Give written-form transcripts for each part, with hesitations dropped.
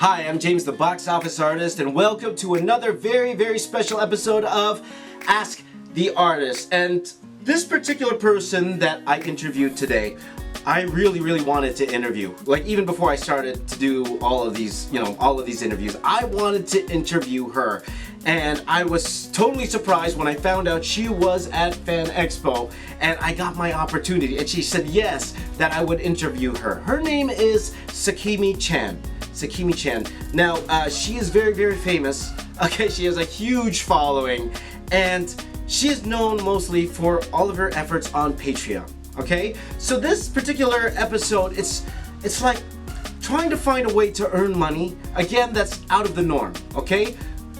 Hi, I'm James, the box office artist, and welcome to another very special episode of Ask the Artist. And this particular person that I interviewed today, I really wanted to interview. Like, even before I started to do all of these interviews, I wanted to interview her. And I was totally surprised when I found out she was at Fan Expo, and I got my opportunity, and she said yes, that I would interview her. Her name is Sakimi Chan. Sakimi Chan. Now, she is very famous. Okay, she has a huge following, and she is known mostly for all of her efforts on Patreon. Okay, so this particular episode, it's like trying to find a way to earn money. Again, that's out of the norm. Okay.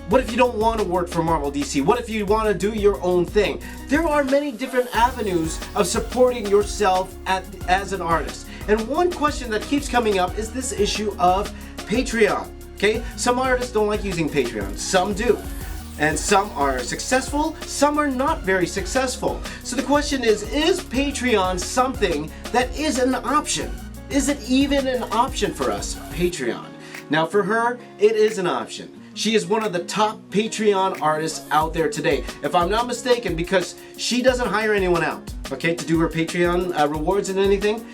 What if you don't want to work for Marvel DC? What if you want to do your own thing? There are many different avenues of supporting yourself as an artist. And one question that keeps coming up is this issue of Patreon. Okay? Some artists don't like using Patreon. Some do. And some are successful, some are not very successful. So the question is Patreon something that is an option? Is it even an option for us? Patreon. Now for her, it is an option. She is one of the top Patreon artists out there today, if I'm not mistaken, because she doesn't hire anyone out, okay, to do her Patreon rewards and anything.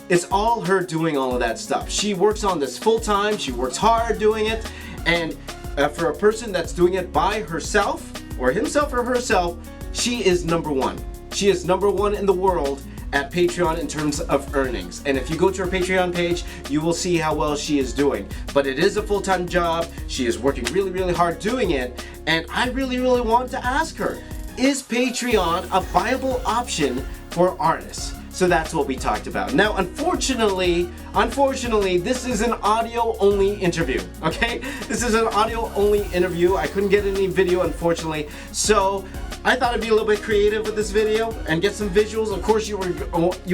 It's all her doing all of that stuff. She works on this full time, she works hard doing it, and for a person that's doing it by herself, or himself or herself, she is number one. She is number one in the world at Patreon in terms of earnings. And if you go to her Patreon page, you will see how well she is doing. But it is a full-time job. She is working really hard doing it. And I really want to ask her, is Patreon a viable option for artists? So that's what we talked about. Now, unfortunately, this is an audio-only interview, okay? This is an audio-only interview. I couldn't get any video, unfortunately. So I thought I'd be a little bit creative with this video and get some visuals. Of course, you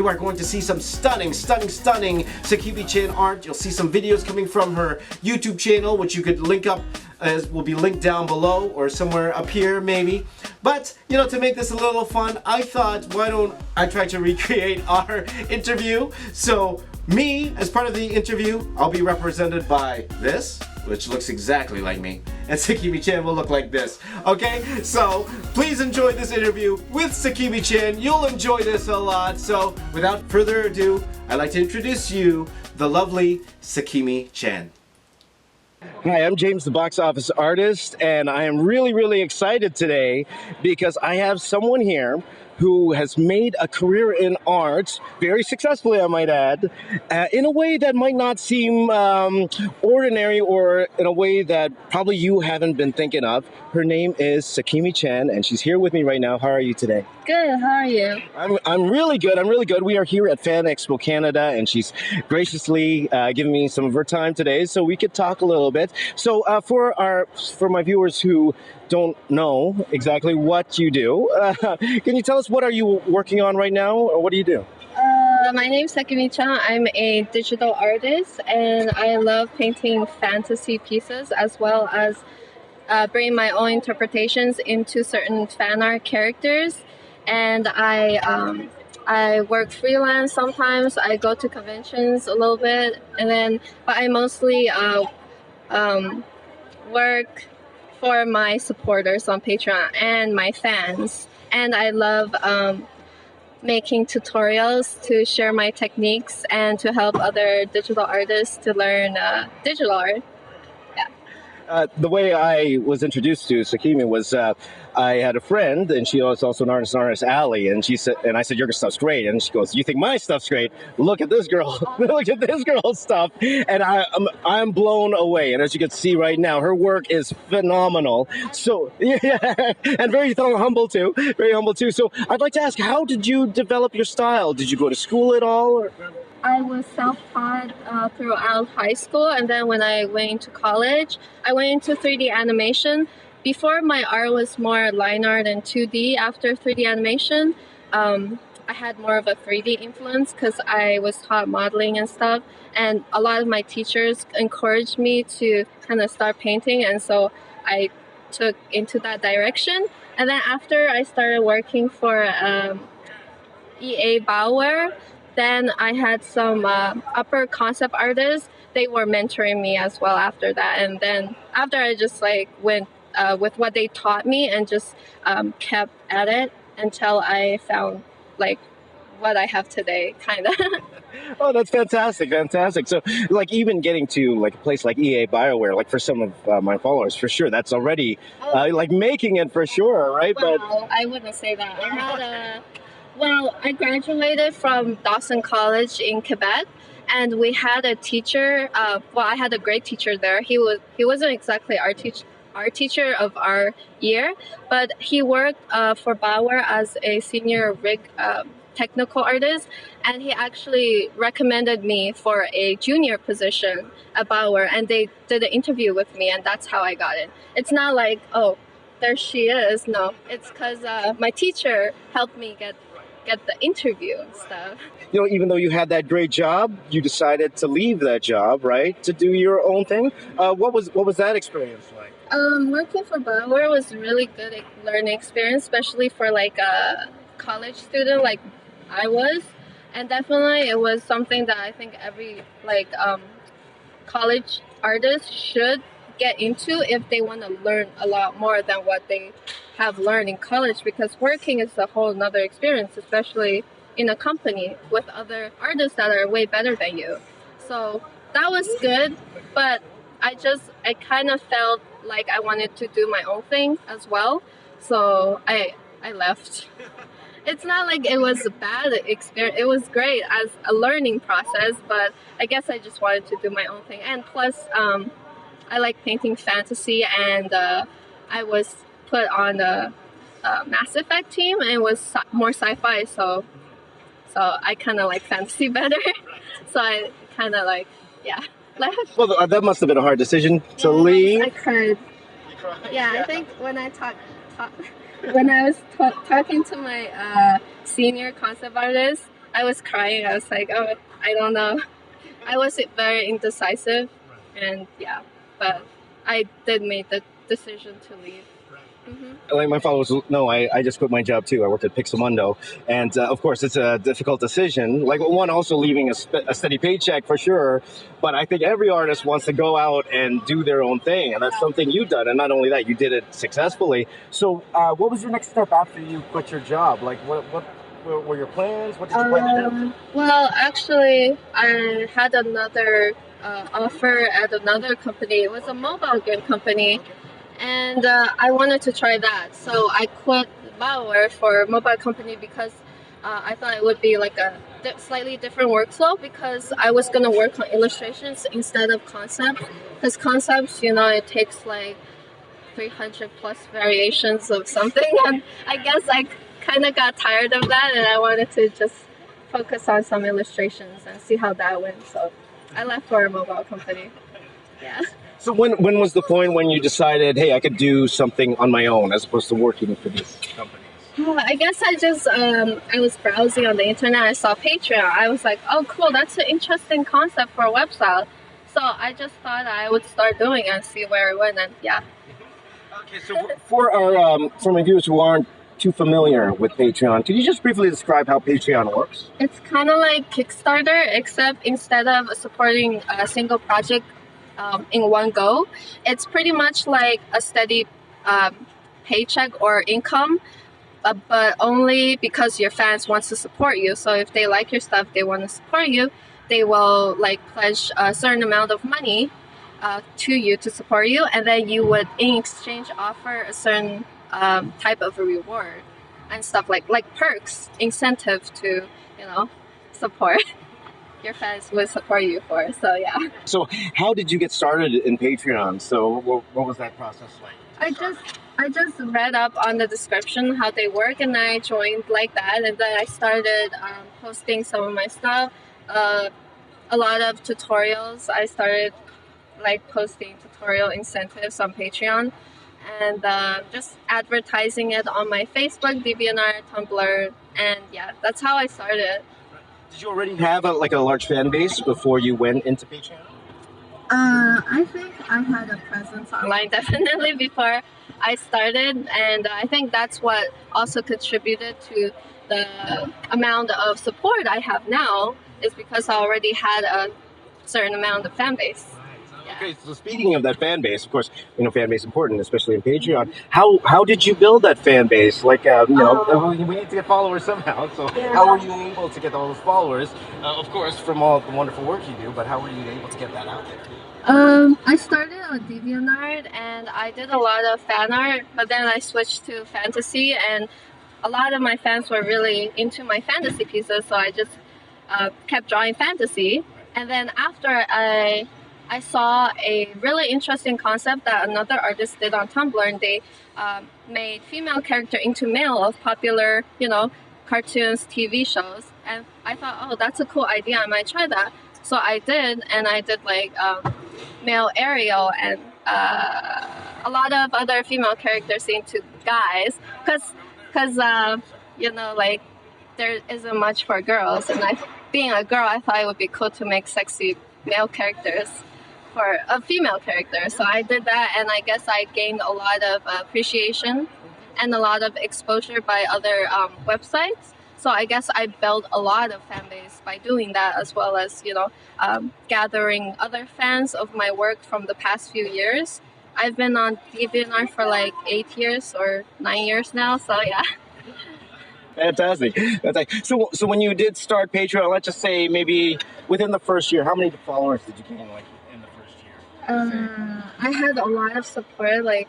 are going to see some stunning Sakimi Chan art. You'll see some videos coming from her YouTube channel, which you could link up, as will be linked down below or somewhere up here maybe. But, you know, to make this a little fun, I thought, why don't I try to recreate our interview? So me, as part of the interview, I'll be represented by this, which looks exactly like me, and Sakimi Chan will look like this. Okay, so please enjoy this interview with Sakimi Chan. You'll enjoy this a lot. So without further ado, I'd like to introduce you the lovely Sakimi Chan. Hi, I'm James, the box office artist, and I am really excited today because I have someone here who has made a career in art, very successfully I might add, in a way that might not seem ordinary, or in a way that probably you haven't been thinking of. Her name is Sakimi Chan, and she's here with me right now. How are you today? Good, how are you? I'm really good. We are here at Fan Expo Canada, and she's graciously giving me some of her time today so we could talk a little bit. So for my viewers who don't know exactly what you do, can you tell us what are you working on right now, or what do you do? My name is Sakimi Chan. I'm a digital artist, and I love painting fantasy pieces as well as bringing my own interpretations into certain fan art characters. And I work freelance sometimes. I go to conventions a little bit, but I mostly work for my supporters on Patreon and my fans. And I love making tutorials to share my techniques and to help other digital artists to learn digital art. The way I was introduced to Sakimi was I had a friend, and she was also an artist, Allie, and she said, and I said, your stuff's great, and she goes, you think my stuff's great? Look at this girl, look at this girl's stuff, and I'm blown away. And as you can see right now, her work is phenomenal. So yeah, and very humble too. So I'd like to ask, how did you develop your style? Did you go to school at all? Or? I was self-taught throughout high school, and then when I went into college, I went into 3D animation. Before, my art was more line art and 2D. After 3D animation, I had more of a 3D influence because I was taught modeling and stuff, and a lot of my teachers encouraged me to kind of start painting, and so I took into that direction. And then after I started working for EA Bauer, then I had some upper concept artists. They were mentoring me as well after that. And then after I just like went with what they taught me and just kept at it until I found like what I have today, kind of. Oh, that's fantastic, fantastic. So, like, even getting to like a place like EA BioWare, like for some of my followers, for sure, that's already like making it for sure, right? Well, I wouldn't say that. I graduated from Dawson College in Quebec, and we had a teacher. I had a great teacher there. He wasn't exactly our teacher of our year, but he worked for BioWare as a senior rig technical artist, and he actually recommended me for a junior position at BioWare, and they did an interview with me, and that's how I got it. It's not like, oh, there she is. No, it's because my teacher helped me get the interview and stuff. You know, even though you had that great job, you decided to leave that job, right, to do your own thing. What was that experience like? Working for BioWare was a really good learning experience, especially for like a college student like I was, and definitely it was something that I think every college artist should get into if they want to learn a lot more than what they have learned in college, because working is a whole nother experience, especially in a company with other artists that are way better than you. So that was good, but I kind of felt like I wanted to do my own thing as well, so I left. It's not like it was a bad experience. It was great as a learning process, but I guess I just wanted to do my own thing. And plus, I like painting fantasy, and I was put on the Mass Effect team, and it was more sci-fi, so I kind of like fantasy better. So I kind of like, left. Well, that must have been a hard decision to leave. I cried. Yeah, I think when I when I was talking to my senior concept artist, I was crying. I was like, oh, I don't know. I was very indecisive, and but I did make the decision to leave. Mm-hmm. Like my followers know, I just quit my job too. I worked at Pixelmundo, and of course it's a difficult decision. Like one, also leaving a steady paycheck for sure, but I think every artist wants to go out and do their own thing, and that's something you've done. And not only that, you did it successfully. So, what was your next step after you quit your job? Like, what were your plans? What did you plan to do? Well, actually, I had another offer at another company. It was a mobile game company. And I wanted to try that, so I quit BioWare for a mobile company because I thought it would be like a slightly different workflow, because I was going to work on illustrations instead of concepts. Because concepts, it takes like 300 plus variations of something, and I guess I kind of got tired of that, and I wanted to just focus on some illustrations and see how that went. So I left for a mobile company. Yeah. So when was the point when you decided, hey, I could do something on my own as opposed to working for this company? I guess I just I was browsing on the internet. I saw Patreon. I was like, oh, cool, that's an interesting concept for a website. So I just thought I would start doing it and see where it went. And Okay, so for my viewers who aren't too familiar with Patreon, could you just briefly describe how Patreon works? It's kind of like Kickstarter, except instead of supporting a single project in one go, it's pretty much like a steady paycheck or income, but only because your fans want to support you. So if they like your stuff, they want to support you, they will like pledge a certain amount of money to you to support you, and then you would in exchange offer a certain type of a reward and stuff like perks, incentive to support. Your fans will support you for. So yeah. So how did you get started in Patreon? So what was that process like? I just read up on the description how they work, and I joined like that, and then I started posting some of my stuff. A lot of tutorials. I started like posting tutorial incentives on Patreon, and just advertising it on my Facebook, DeviantArt, Tumblr, and that's how I started. Did you already have a large fan base before you went into Patreon? I think I had a presence online definitely before I started, and I think that's what also contributed to the amount of support I have now. Is because I already had a certain amount of fan base. Yeah. Okay, so speaking of that fan base, of course, fan base is important, especially in Patreon. How did you build that fan base? Like, we need to get followers somehow. So, Yeah. how were you able to get all those followers? Of course, from all the wonderful work you do, but how were you able to get that out there? I started on DeviantArt and I did a lot of fan art, but then I switched to fantasy, and a lot of my fans were really into my fantasy pieces, so I just kept drawing fantasy. And then after I saw a really interesting concept that another artist did on Tumblr, and they made female character into male of popular, cartoons, TV shows. And I thought, oh, that's a cool idea. I might try that. So I did, and I did like male Ariel and a lot of other female characters into guys, because like there isn't much for girls, and being a girl, I thought it would be cool to make sexy male characters for a female character. So I did that, and I guess I gained a lot of appreciation and a lot of exposure by other websites. So I guess I built a lot of fan base by doing that, as well as gathering other fans of my work from the past few years. I've been on DeviantArt for like 8 years or 9 years now, so yeah. Fantastic. So when you did start Patreon, let's just say maybe within the first year, how many followers did you gain like in the first year? I had a lot of support, like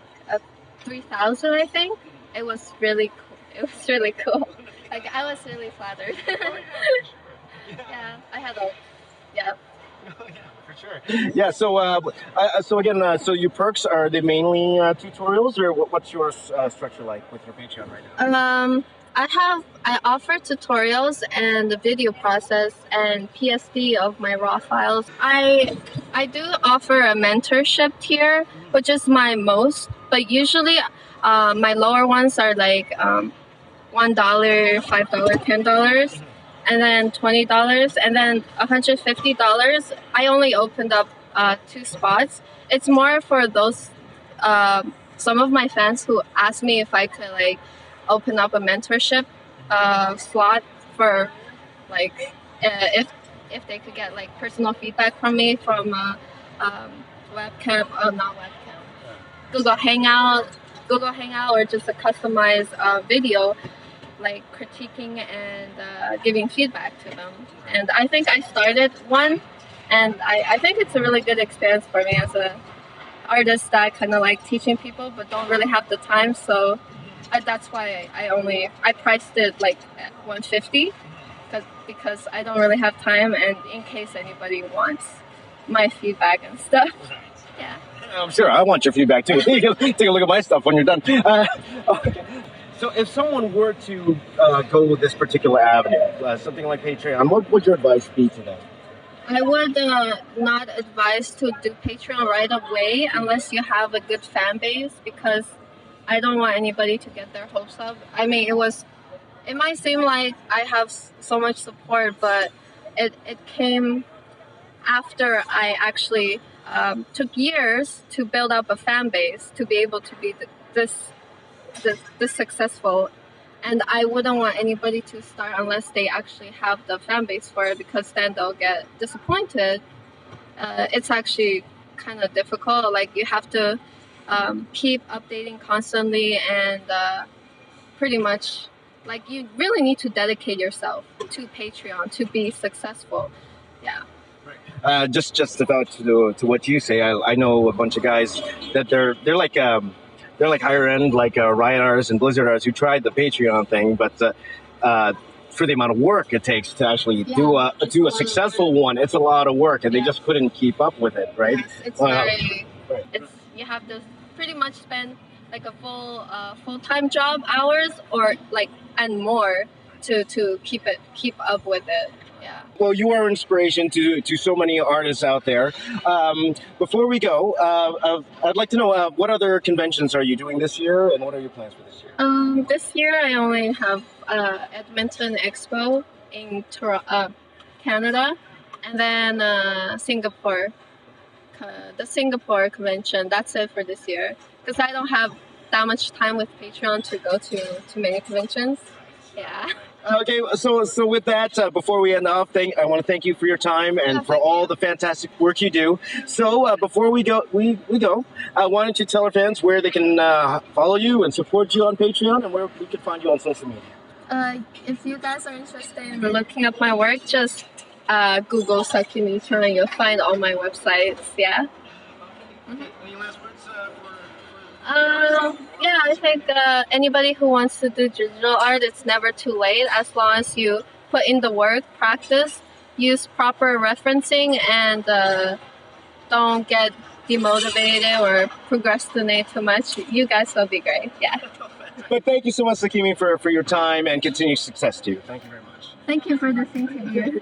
3,000, I think. It was really cool. It was really cool. Like, I was really flattered. Yeah, I had yeah. For sure. Yeah. So again, so your perks, are they mainly tutorials, or what's your structure like with your Patreon right now? I offer tutorials and the video process and PSD of my raw files. I do offer a mentorship tier, which is my most, but usually my lower ones are like $1, $5, $10, and then $20, and then $150. I only opened up 2 spots. It's more for those some of my fans who asked me if I could like open up a mentorship slot for like if they could get like personal feedback from me from webcam, not webcam, Google Hangout, or just a customized video, like critiquing and giving feedback to them. And I think I started one, and I think it's a really good experience for me as a artist that kind of like teaching people but don't really have the time. So that's why I priced it like at $150, because I don't really have time, and in case anybody wants my feedback and stuff. Yeah. I'm sure I want your feedback too. Take a look at my stuff when you're done. Okay. So if someone were to go with this particular avenue, something like Patreon, what would your advice be to them? I would not advise to do Patreon right away unless you have a good fan base, because I don't want anybody to get their hopes up. I mean, it might seem like I have so much support, but it came after I actually took years to build up a fan base to be able to be this successful. And I wouldn't want anybody to start unless they actually have the fan base for it, because then they'll get disappointed. It's actually kind of difficult. Like, you have to keep updating constantly, and pretty much like you really need to dedicate yourself to Patreon to be successful. Yeah. Just about to what you say, I know a bunch of guys that they're like higher end, like Riot artists and Blizzard artists who tried the Patreon thing, but for the amount of work it takes to actually do a successful one, it's a lot of work, and they just couldn't keep up with it, right? Yes, it's very. You have to pretty much spend like a full-time job hours, or like and more to keep up with it. Yeah. Well, you are inspiration to so many artists out there. Before we go, I'd like to know what other conventions are you doing this year, and what are your plans for this year? This year I only have Edmonton Expo in Canada, and then Singapore the Singapore convention. That's it for this year because I don't have that much time with Patreon to go to many conventions. Yeah. Okay, so with that, before we end off, I want to thank you for your time and for all the fantastic work you do. So before we go, why don't you tell our fans where they can follow you and support you on Patreon and where we can find you on social media? If you guys are interested in looking up my work, just Google Sakimi and you'll find all my websites. Yeah. Any last words? Yeah, I think anybody who wants to do digital art, it's never too late as long as you put in the work, practice, use proper referencing, and don't get demotivated or procrastinate too much. You guys will be great. Yeah. But thank you so much, Sakimi, for your time and continued success to you. Thank you very much. Thank you for the interview.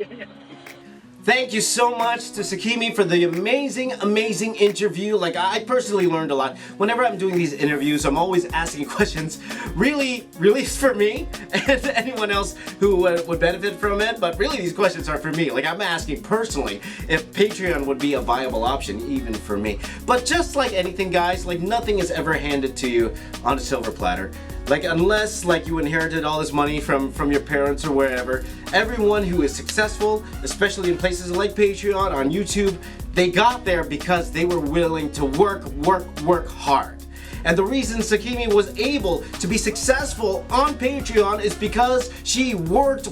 Thank you so much to Sakimi for the amazing interview. Like, I personally learned a lot. Whenever I'm doing these interviews, I'm always asking questions really for me and anyone else who would benefit from it. But really, these questions are for me. Like, I'm asking personally if Patreon would be a viable option even for me. But just like anything, guys, like nothing is ever handed to you on a silver platter. Like, unless like you inherited all this money from your parents or wherever, everyone who is successful, especially in places like Patreon, on YouTube, they got there because they were willing to work hard. And the reason Sakimi was able to be successful on Patreon is because she worked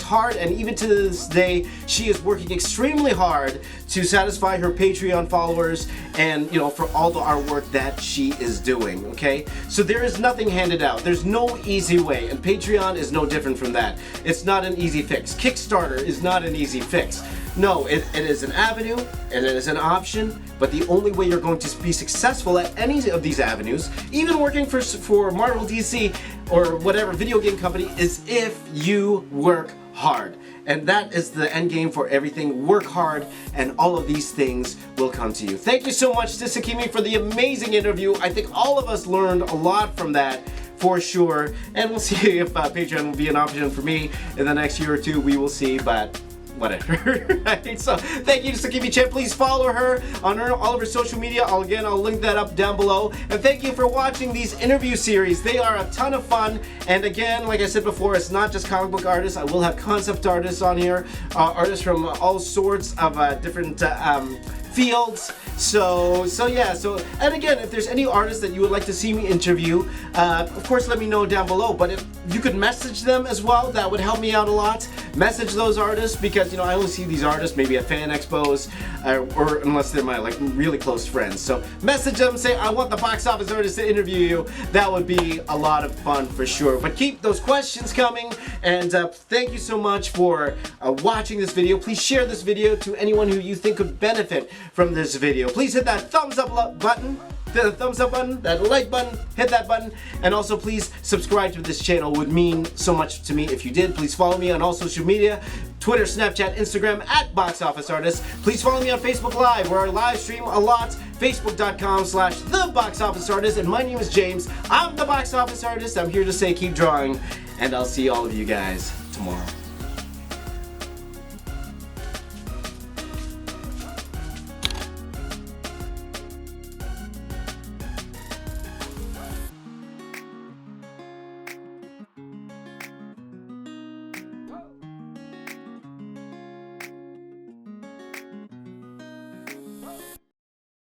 hard, and even to this day, she is working extremely hard to satisfy her Patreon followers and, you know, for all the artwork that she is doing, okay? So there is nothing handed out. There's no easy way, and Patreon is no different from that. It's not an easy fix. Kickstarter is not an easy fix. No, it is an avenue and it is an option, but the only way you're going to be successful at any of these avenues, even working for Marvel, DC, or whatever video game company, is if you work hard. And that is the end game for everything. Work hard and all of these things will come to you. Thank you so much to Sakimi for the amazing interview. I think all of us learned a lot from that, for sure. And we'll see if Patreon will be an option for me in the next year or two. We will see, but whatever. Right? So thank you to Sakimi Chan. Please follow her on all of her social media. I'll link that up down below. And thank you for watching these interview series. They are a ton of fun. And again, like I said before, it's not just comic book artists. I will have concept artists on here, artists from all sorts of different fields. So and again, if there's any artists that you would like to see me interview, of course let me know down below. But if you could message them as well, that would help me out a lot. Message those artists, because you know I only see these artists maybe at fan expos, or unless they're my like really close friends. So message them, say I want the box office artist to interview you. That would be a lot of fun for sure. But keep those questions coming, and thank you so much for watching this video. Please share this video to anyone who you think could benefit from this video. Please hit that thumbs up button, that like button, hit that button, and also please subscribe to this channel. It would mean so much to me if you did. Please follow me on all social media, Twitter, Snapchat, Instagram, @Box Office Artist. Please follow me on Facebook Live, where I live stream a lot, facebook.com/TheBoxOfficeArtist, and my name is James. I'm the Box Office Artist. I'm here to say keep drawing, and I'll see all of you guys tomorrow.